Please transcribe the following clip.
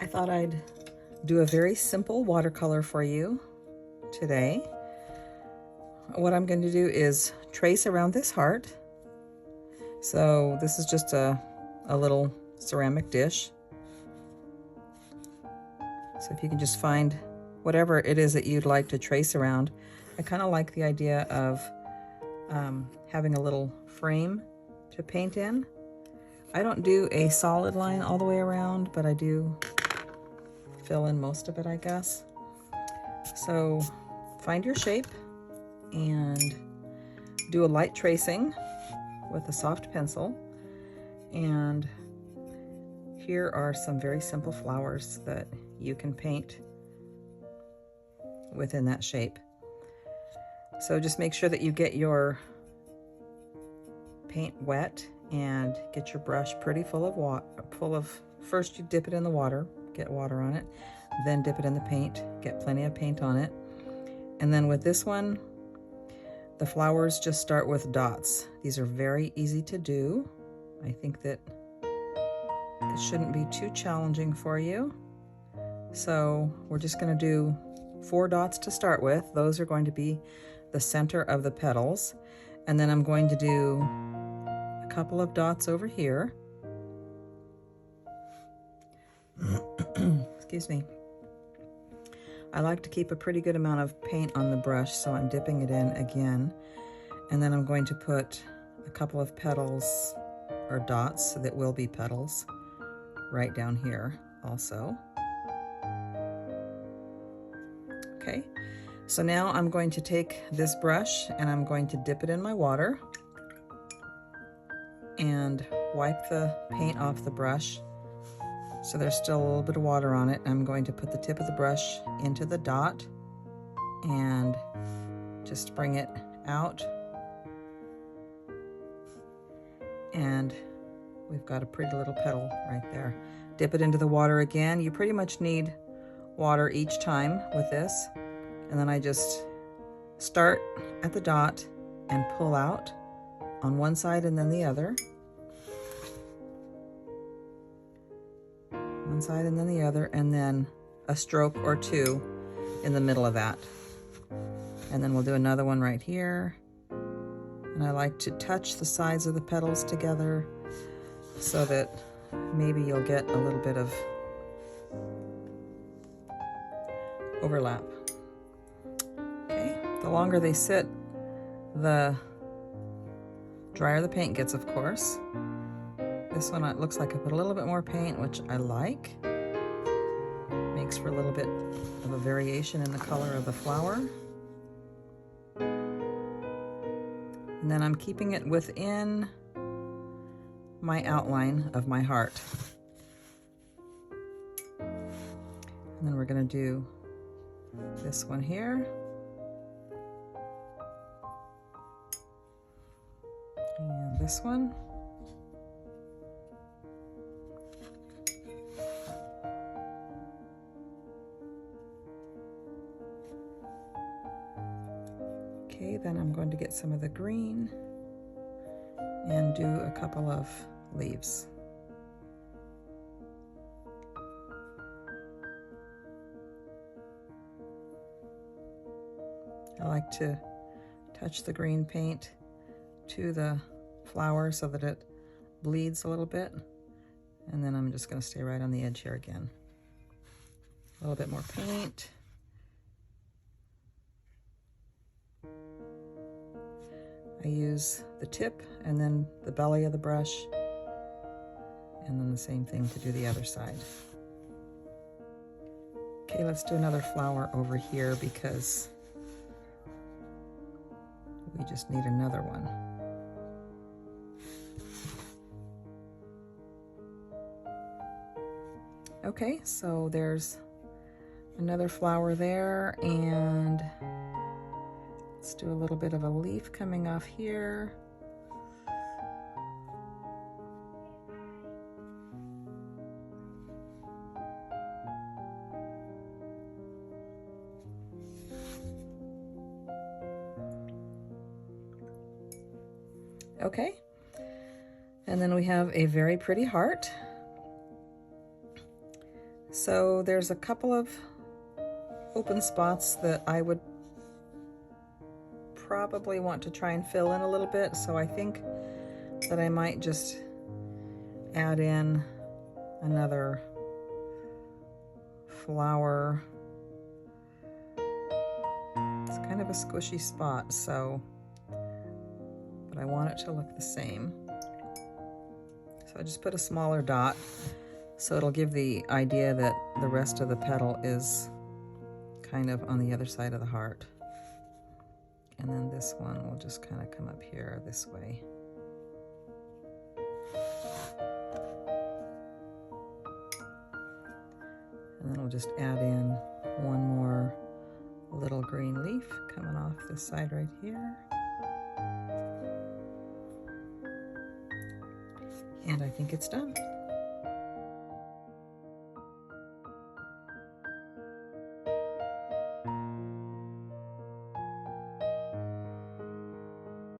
thought I'd do a very simple watercolor for you today. What I'm going to do is trace around this heart. So this is just a little ceramic dish. So if you can just find whatever it is that you'd like to trace around. I kind of like the idea of having a little frame to paint in. I don't do a solid line all the way around, but I do fill in most of it, I guess. So find your shape and do a light tracing with a soft pencil. And here are some very simple flowers that you can paint within that shape. So just make sure that you get your paint wet and get your brush pretty full of water. First you dip it in the water, get water on it, then dip it in the paint, get plenty of paint on it. And then with this one, the flowers just start with dots. These are very easy to do. I think that it shouldn't be too challenging for you. So we're just going to do 4 dots to start with. Those are going to be the center of the petals. And then I'm going to do a couple of dots over here. Excuse me. I like to keep a pretty good amount of paint on the brush, so I'm dipping it in again. And then I'm going to put a couple of petals or dots that will be petals right down here also. Okay, so now I'm going to take this brush and I'm going to dip it in my water and wipe the paint off the brush so there's still a little bit of water on it. I'm going to put the tip of the brush into the dot and just bring it out, and we've got a pretty little petal right there. Dip it into the water again. You pretty much need water each time with this. And then I just start at the dot and pull out on one side and then the other. One side and then the other, and then a stroke or 2 in the middle of that. And then we'll do another one right here. And I like to touch the sides of the petals together so that maybe you'll get a little bit of overlap. Okay, the longer they sit, the drier the paint gets, of course. This one, it looks like I put a little bit more paint, which I like. Makes for a little bit of a variation in the color of the flower. And then I'm keeping it within my outline of my heart. And then we're going to do this one here. And this one. Okay, then I'm going to get some of the green and do a couple of leaves. I like to touch the green paint to the flower so that it bleeds a little bit. And then I'm just going to stay right on the edge here again. A little bit more paint. I use the tip and then the belly of the brush, and then the same thing to do the other side. Okay, let's do another flower over here because we just need another one. Okay, so there's another flower there, and let's do a little bit of a leaf coming off here. Okay, and then we have a very pretty heart. So there's a couple of open spots that I would probably want to try and fill in a little bit, so I think that I might just add in another flower. It's kind of a squishy spot, so, but I want it to look the same. So I just put a smaller dot, so it'll give the idea that the rest of the petal is kind of on the other side of the heart. And then this one will just kind of come up here this way. And then we'll just add in one more little green leaf coming off this side right here. And I think it's done.